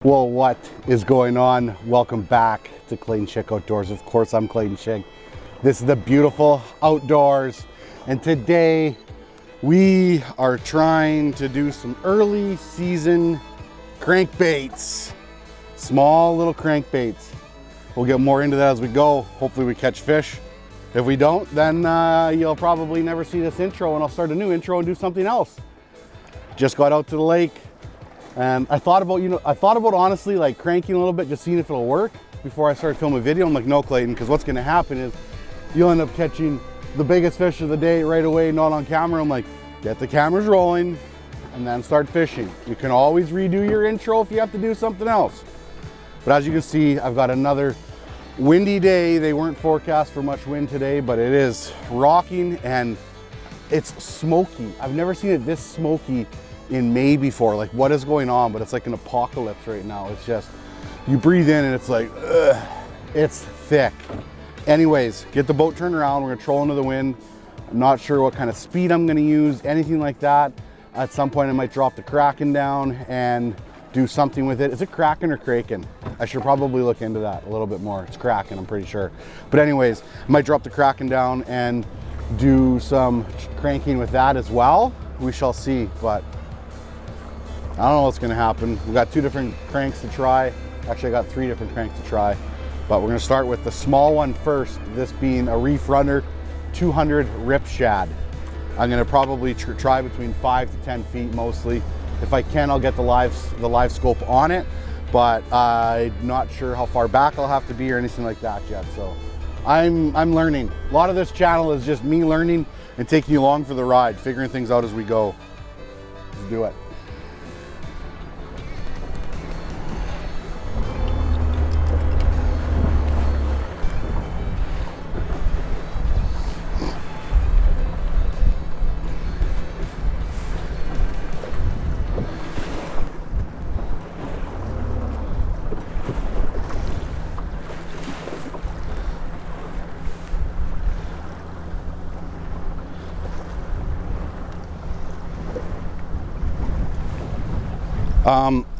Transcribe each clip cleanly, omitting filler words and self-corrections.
Well, what is going on? Welcome back to Clayton Schick Outdoors. Of course, I'm Clayton Schick. This is the beautiful outdoors, and today we are trying to do some early season crankbaits. Small little crankbaits. We'll get more into that as we go. Hopefully we catch fish. If we don't, then you'll probably never see this intro, and I'll start a new intro and do something else. Just got out to the lake. And I thought about honestly like cranking a little bit, just seeing if it'll work before I start filming a video. I'm like, no, Clayton, because what's gonna happen is you'll end up catching the biggest fish of the day right away, not on camera. I'm like, get the cameras rolling and then start fishing. You can always redo your intro if you have to do something else. But as you can see, I've got another windy day. They weren't forecast for much wind today, but it is rocking and it's smoky. I've never seen it this smoky in May before. Like, what is going on? But it's like an apocalypse right now. It's just, you breathe in and it's like, ugh, it's thick. Anyways, get the boat turned around. We're gonna troll into the wind. I'm not sure what kind of speed I'm gonna use, anything like that. At some point I might drop the Kraken down and do something with it. Is it Kraken or Kraken? I should probably look into that a little bit more. It's Kraken, I'm pretty sure. But anyways, I might drop the Kraken down and do some cranking with that as well. We shall see, but I don't know what's gonna happen. We got two different cranks to try. Actually, I got three different cranks to try, but we're gonna start with the small one first, this being a Reef Runner 200 Rip Shad. I'm gonna probably try between 5 to 10 feet mostly. If I can, I'll get the Livescope on it, but I'm not sure how far back I'll have to be or anything like that yet. So I'm learning. A lot of this channel is just me learning and taking you along for the ride, figuring things out as we go. Let's do it.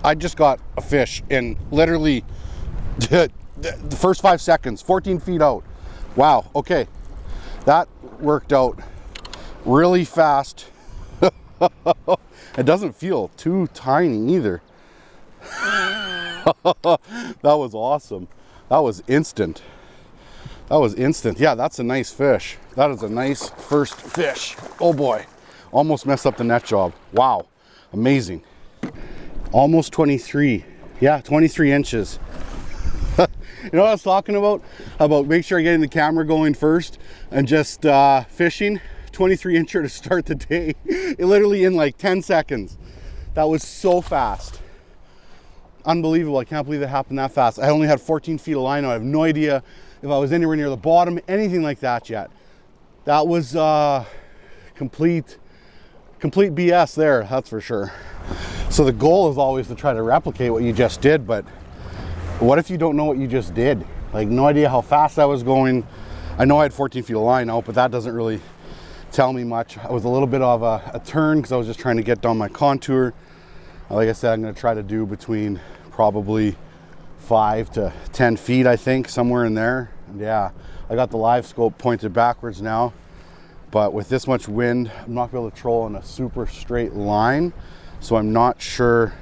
I just got a fish in literally the first 5 seconds, 14 feet out. Wow, okay. That worked out really fast. It doesn't feel too tiny either. That was awesome. That was instant. That was instant. Yeah, that's a nice fish. That is a nice first fish. Oh boy, almost messed up the net job. Wow, amazing. Almost 23. Yeah, 23 inches. You know what I was talking about? About make sure I'm getting the camera going first and just fishing. 23 incher to start the day. It literally in like 10 seconds. That was so fast. Unbelievable. I can't believe it happened that fast. I only had 14 feet of line out. I have no idea if I was anywhere near the bottom, anything like that yet. That was complete BS there, that's for sure. So the goal is always to try to replicate what you just did, but what if you don't know what you just did? Like, no idea how fast I was going. I know I had 14 feet of line out, but that doesn't really tell me much. I was a little bit of a turn because I was just trying to get down my contour. Like I said, I'm gonna try to do between probably 5 to 10 feet, I think, somewhere in there. And yeah, I got the Livescope pointed backwards now, but with this much wind, I'm not gonna be able to troll in a super straight line. So I'm not sure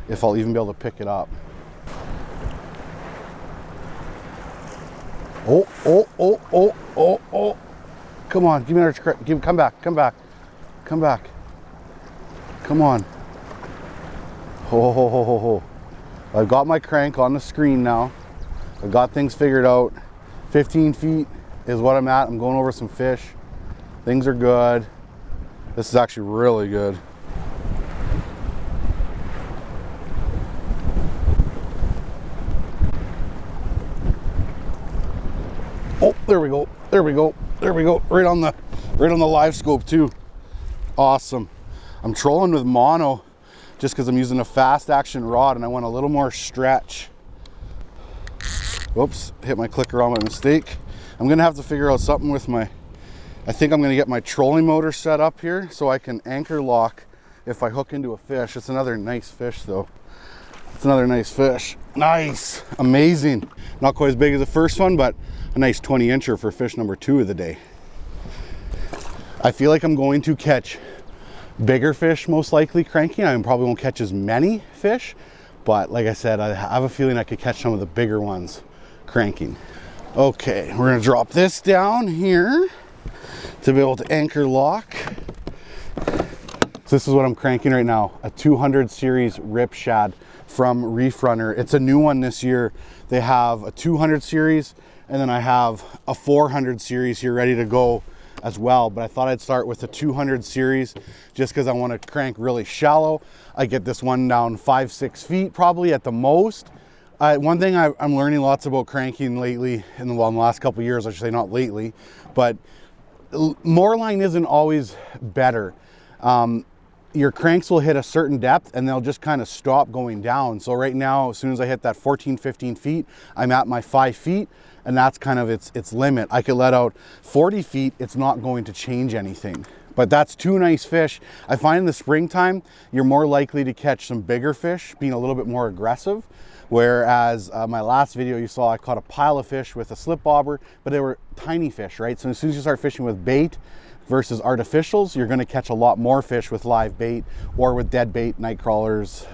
if I'll even be able to pick it up. Oh. Come on, give me another, come back. Come on. Oh. I've got my crank on the screen now. I've got things figured out. 15 feet is what I'm at. I'm going over some fish. Things are good. This is actually really good. Oh, there we go. Right on the Livescope too. Awesome. I'm trolling with mono just because I'm using a fast action rod and I want a little more stretch. Whoops, hit my clicker on my mistake. I'm gonna have to figure out something with my, I think I'm gonna get my trolling motor set up here so I can anchor lock if I hook into a fish. It's another nice fish though. It's another nice fish. Nice, amazing. Not quite as big as the first one, but a nice 20-incher for fish number 2 of the day. I feel like I'm going to catch bigger fish most likely cranking. I probably won't catch as many fish, but like I said, I have a feeling I could catch some of the bigger ones cranking. Okay, we're gonna drop this down here to be able to anchor lock. So this is what I'm cranking right now, a 200 series rip shad from Reef Runner. It's a new one this year. They have a 200 series, and then I have a 400 series here ready to go as well. But I thought I'd start with the 200 series just because I want to crank really shallow. I get this one down 5-6 feet probably at the most. One thing I'm learning lots about cranking lately, in the last couple of years, I should say, not lately, but more line isn't always better. Your cranks will hit a certain depth and they'll just kind of stop going down. So right now, as soon as I hit that 14-15 feet, I'm at my 5 feet, and that's kind of its limit. I could let out 40 feet, it's not going to change anything. But that's 2 nice fish. I find in the springtime, you're more likely to catch some bigger fish, being a little bit more aggressive. Whereas my last video you saw, I caught a pile of fish with a slip bobber, but they were tiny fish, right? So as soon as you start fishing with bait versus artificials, you're gonna catch a lot more fish with live bait or with dead bait, night crawlers,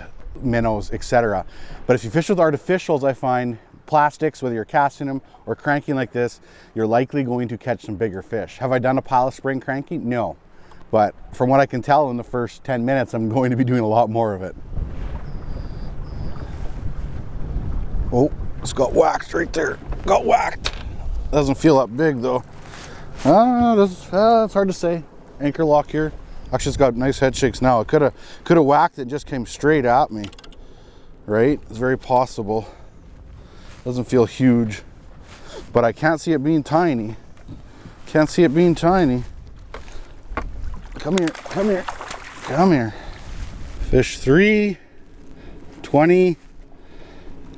minnows, etc. But if you fish with artificials, I find plastics, whether you're casting them or cranking like this, you're likely going to catch some bigger fish. Have I done a pile of spring cranking? No. But from what I can tell in the first 10 minutes, I'm going to be doing a lot more of it. Oh, it's got whacked right there. Got whacked. Doesn't feel that big though. It's hard to say. Anchor lock here. Actually, it's got nice head shakes now. It could have whacked it, just came straight at me. Right? It's very possible. Doesn't feel huge, but I can't see it being tiny. Can't see it being tiny. Come here, come here, come here. Fish 3, 20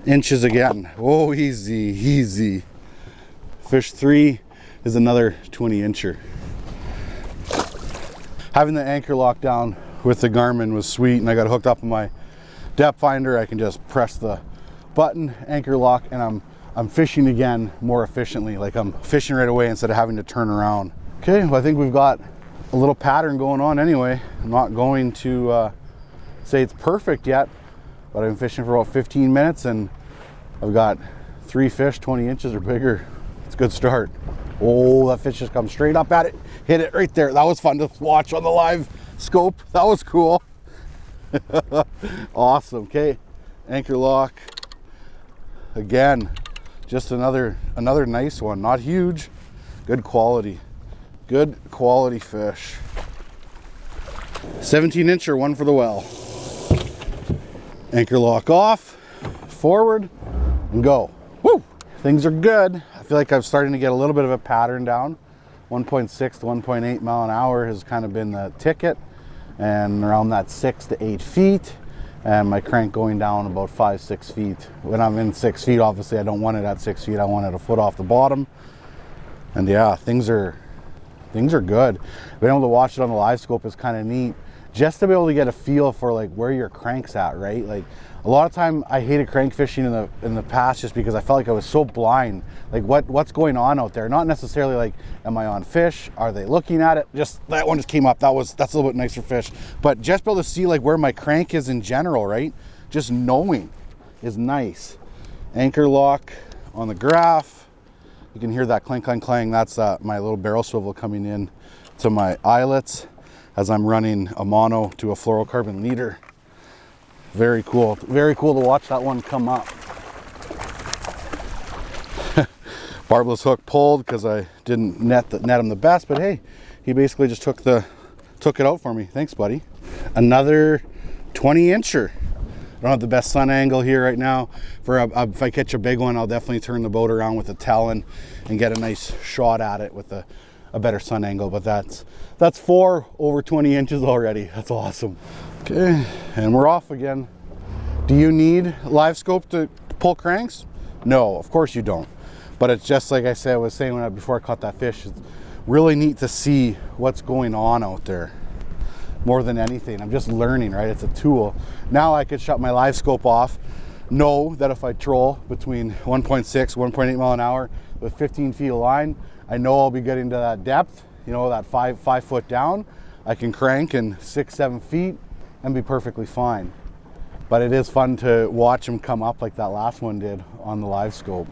inches again. Oh, easy, easy. Fish 3 is another 20-incher. Having the anchor lock down with the Garmin was sweet, and I got hooked up on my depth finder. I can just press the button, anchor lock, and I'm fishing again more efficiently. Like I'm fishing right away instead of having to turn around. Okay, well I think we've got a little pattern going on anyway. I'm not going to say it's perfect yet, but I've been fishing for about 15 minutes and I've got 3 fish 20 inches or bigger. It's a good start. Oh, that fish just comes straight up at it. Hit it right there. That was fun to watch on the live scope. That was cool. Awesome. Okay, anchor lock. Again, just another nice one. Not huge. Good quality. Good quality fish. 17-incher, one for the well. Anchor lock off, forward, and go. Woo! Things are good. I feel like I'm starting to get a little bit of a pattern down. 1.6 to 1.8 mile an hour has kind of been the ticket, and around that 6 to 8 feet, and my crank going down about 5-6 feet. When I'm in 6 feet, obviously I don't want it at 6 feet. I want it a foot off the bottom. And yeah, things are good. Being able to watch it on the Livescope is kind of neat, just to be able to get a feel for like where your crank's at, right? Like a lot of time I hated crank fishing in the past just because I felt like I was so blind. Like what's going on out there? Not necessarily like, am I on fish? Are they looking at it? Just that one just came up. That's a little bit nicer fish. But just be able to see like where my crank is in general, right? Just knowing is nice. Anchor lock on the graph. You can hear that clank, clank, clang. That's my little barrel swivel coming in to my eyelets as I'm running a mono to a fluorocarbon leader. Very cool. Very cool to watch that one come up. Barbless hook pulled because I didn't net him the best, but hey, he basically just took it out for me. Thanks, buddy. Another 20-incher. I don't have the best sun angle here right now. If I catch a big one, I'll definitely turn the boat around with the talon and get a nice shot at it with a better sun angle. But that's 4 over 20 inches already. That's awesome. Okay, and we're off again. Do you need Livescope to pull cranks? No, of course you don't. But it's just like I was saying before I caught that fish. It's really neat to see what's going on out there. more than anything. I'm just learning, right? It's a tool. Now I could shut my Livescope off, know that if I troll between 1.6, 1.8 mile an hour with 15 feet of line, I know I'll be getting to that depth, you know, that five foot down. I can crank in 6, 7 feet and be perfectly fine. But it is fun to watch them come up like that last one did on the Livescope.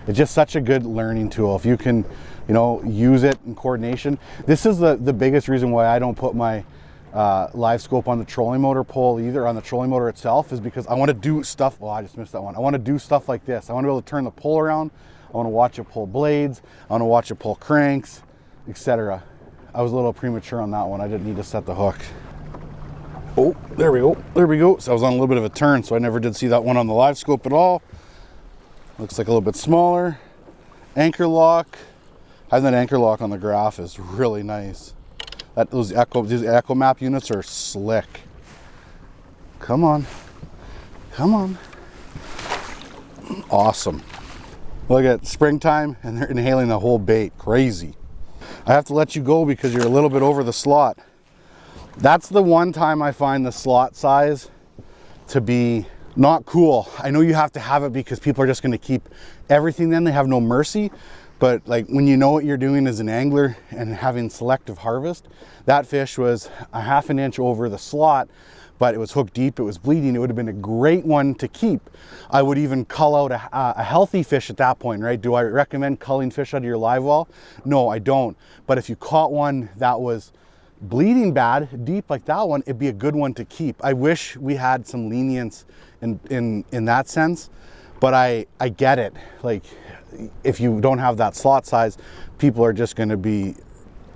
It's just such a good learning tool. If you can, you know, use it in coordination. This is the biggest reason why I don't put my Livescope on the trolling motor pole either, on the trolling motor itself, is because I want to do stuff. Oh, I just missed that one. I want to do stuff like this. I want to be able to turn the pole around. I want to watch it pull blades. I want to watch it pull cranks, etc. I was a little premature on that one. I didn't need to set the hook. Oh, there we go. There we go. So I was on a little bit of a turn, so I never did see that one on the Livescope at all. Looks like a little bit smaller. Anchor lock. Having that anchor lock on the graph is really nice. These Echo Map units are slick. Come on. Come on. Awesome. Look at springtime, and they're inhaling the whole bait. Crazy. I have to let you go because you're a little bit over the slot. That's the one time I find the slot size to be not cool. I know you have to have it because people are just going to keep everything, then they have no mercy. But like when you know what you're doing as an angler and having selective harvest, that fish was a ½ an inch over the slot, but it was hooked deep, it was bleeding. It would have been a great one to keep. I would even cull out a healthy fish at that point, right? Do I recommend culling fish out of your live well? No, I don't. But if you caught one that was bleeding bad, deep like that one, it'd be a good one to keep. I wish we had some lenience in that sense, but I get it. Like, if you don't have that slot size, people are just gonna be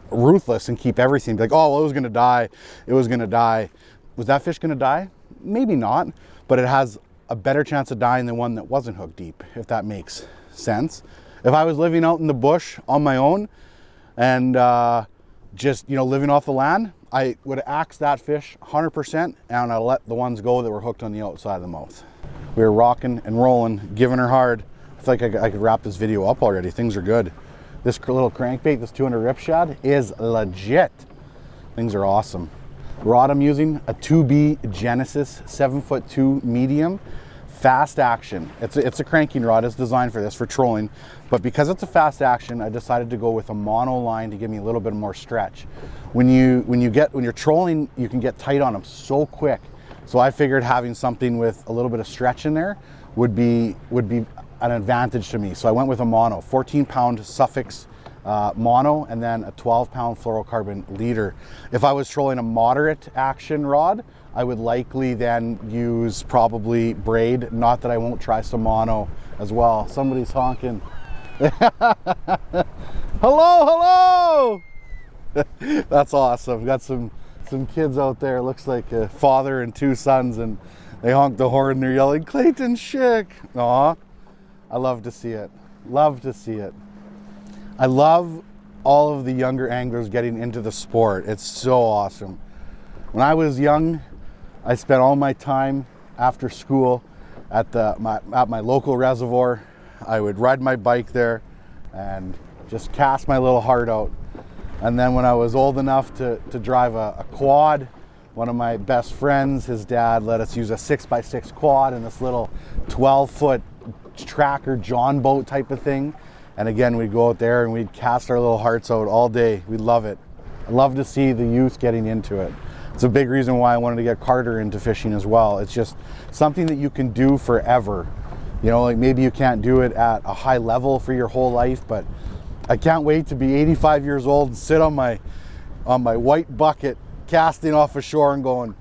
ruthless and keep everything. Be like, oh, well, it was gonna die. It was gonna die. Was that fish gonna die? Maybe not, but it has a better chance of dying than one that wasn't hooked deep, if that makes sense. If I was living out in the bush on my own and just, you know, living off the land, I would axe that fish 100% and I'd let the ones go that were hooked on the outside of the mouth. We were rocking and rolling, giving her hard. I feel like I could wrap this video up already. Things are good. This little crankbait, this 200 rip shad, is legit. Things are awesome. Rod I'm using, a 2B Genesis 7'2" medium, fast action. It's a cranking rod. It's designed for this, for trolling. But because it's a fast action, I decided to go with a mono line to give me a little bit more stretch. When you're trolling, you can get tight on them so quick. So I figured having something with a little bit of stretch in there would be an advantage to me. So I went with a mono, 14-pound Sufix mono, and then a 12-pound fluorocarbon leader. If I was trolling a moderate action rod, I would likely then use probably braid. Not that I won't try some mono as well. Somebody's honking. Hello, hello! That's awesome. Got some kids out there. Looks like a father and 2 sons, and they honk the horn and they're yelling, Clayton, Schick. Aw, I love to see it. Love to see it. I love all of the younger anglers getting into the sport. It's so awesome. When I was young, I spent all my time after school at my local reservoir. I would ride my bike there and just cast my little heart out. And then when I was old enough to drive a quad, one of my best friends, his dad let us use a 6x6 quad and this little 12-foot tracker John boat type of thing. And again, we'd go out there and we'd cast our little hearts out all day. We'd love it. I love to see the youth getting into it. It's a big reason why I wanted to get Carter into fishing as well. It's just something that you can do forever. You know, like maybe you can't do it at a high level for your whole life, but I can't wait to be 85 years old and sit on my white bucket casting off ashore and going,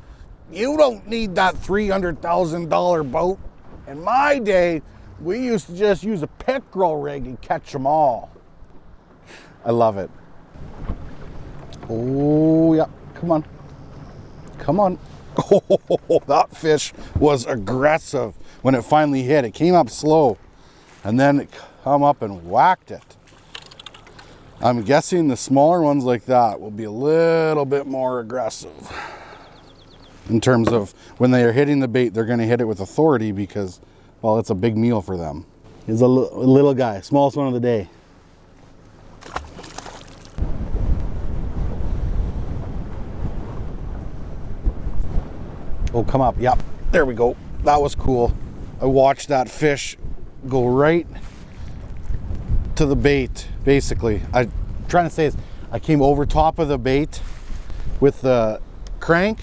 you don't need that $300,000 boat. In my day, we used to just use a pickerel rig and catch them all. I love it. Oh, yeah, come on. Come on. Oh, that fish was aggressive when it finally hit. It came up slow and then it come up and whacked it. I'm guessing the smaller ones like that will be a little bit more aggressive. In terms of when they are hitting the bait, they're going to hit it with authority because, well, it's a big meal for them. He's a little guy, smallest one of the day. Oh, come up. Yep, there we go. That was cool. I watched that fish go right to the bait, basically. I'm trying to say is I came over top of the bait with the crank,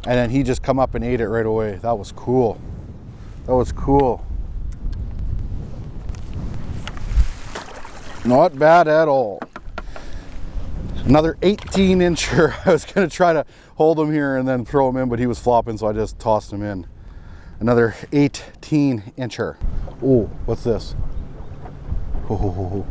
and then he just come up and ate it right away. That was cool. That was cool. Not bad at all. Another 18-incher. I was gonna try to hold him here and then throw him in, but he was flopping, so I just tossed him in. Another 18-incher. Oh, what's this? Oh.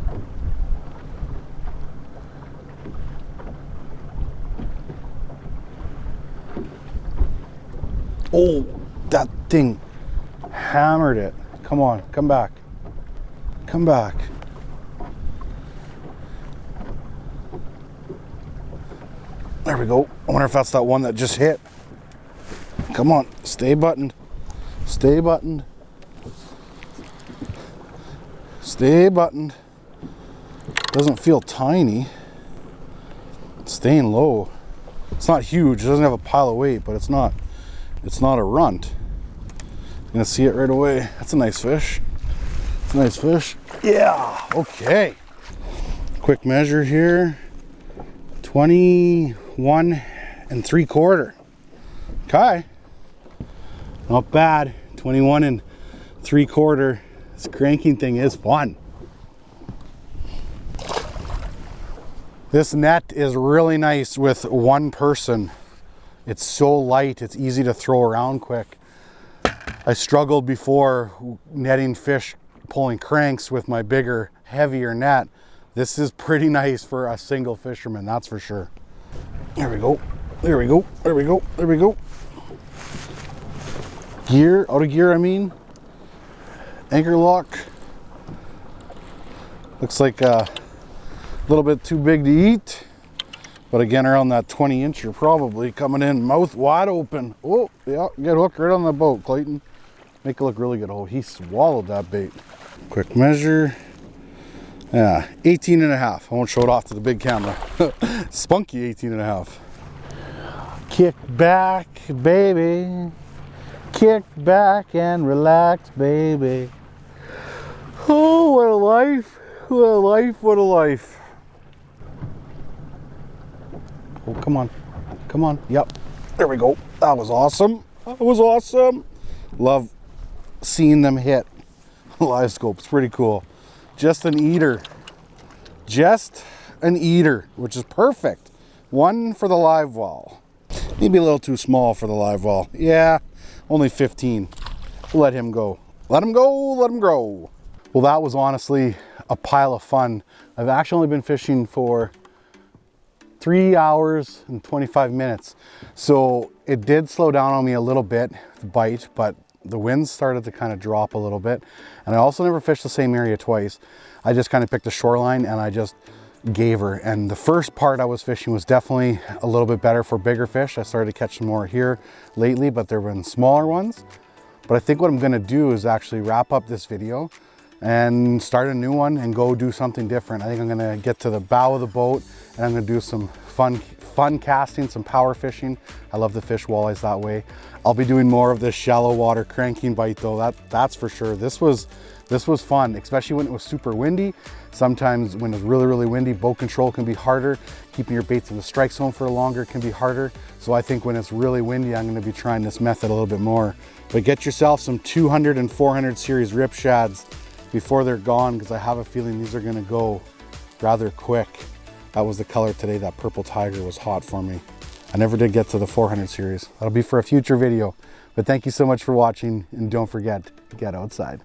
Oh, that thing hammered it. Come on, come back. Come back. There we go. I wonder if that's that one that just hit. Come on, stay buttoned. Stay buttoned. Stay buttoned. Doesn't feel tiny. It's staying low. It's not huge. It doesn't have a pile of weight, but it's not a runt. You're gonna see it right away. That's a nice fish. It's a nice fish. Yeah, okay. Quick measure here. 21 3/4. Okay. Not bad. 21 3/4. This cranking thing is fun. This net is really nice with one person. It's so light, it's easy to throw around quick. I struggled before netting fish, pulling cranks with my bigger, heavier net. This is pretty nice for a single fisherman, that's for sure. There we go. There we go. There we go. There we go. Gear, out of gear, I mean. Anchor lock. Looks like a little bit too big to eat. But again, around that 20-incher probably coming in, mouth wide open. Oh, yeah, get hooked right on the boat, Clayton. Make it look really good. Oh, he swallowed that bait. Quick measure. Yeah, 18.5. I won't show it off to the big camera. Spunky 18.5. Kick back, baby. Kick back and relax, baby. Oh, what a life. What a life, what a life. Oh, come on. Come on. Yep. There we go. That was awesome. That was awesome. Love seeing them hit. Livescope. It's pretty cool. Just an eater. Just an eater, which is perfect. One for the live well. Maybe a little too small for the live well. Yeah, only 15. Let him go. Let him go, let him grow. Well, that was honestly a pile of fun. I've actually only been fishing for 3 hours and 25 minutes. So it did slow down on me a little bit, the bite, but the winds started to kind of drop a little bit. And I also never fished the same area twice. I just kind of picked a shoreline and I just gave her. And the first part I was fishing was definitely a little bit better for bigger fish. I started to catch some more here lately, but there have been smaller ones. But I think what I'm gonna do is actually wrap up this video and start a new one and go do something different. I think I'm gonna get to the bow of the boat and I'm gonna do some fun casting, some power fishing. I love to fish walleyes that way. I'll be doing more of this shallow water cranking bite though, that's for sure. This was fun, especially when it was super windy. Sometimes when it's really, really windy, boat control can be harder. Keeping your baits in the strike zone for longer can be harder. So I think when it's really windy, I'm gonna be trying this method a little bit more. But get yourself some 200 and 400 series rip shads before they're gone, because I have a feeling these are gonna go rather quick. That was the color today. That purple tiger was hot for me. I never did get to the 400 series. That'll be for a future video. But thank you so much for watching, and don't forget to get outside.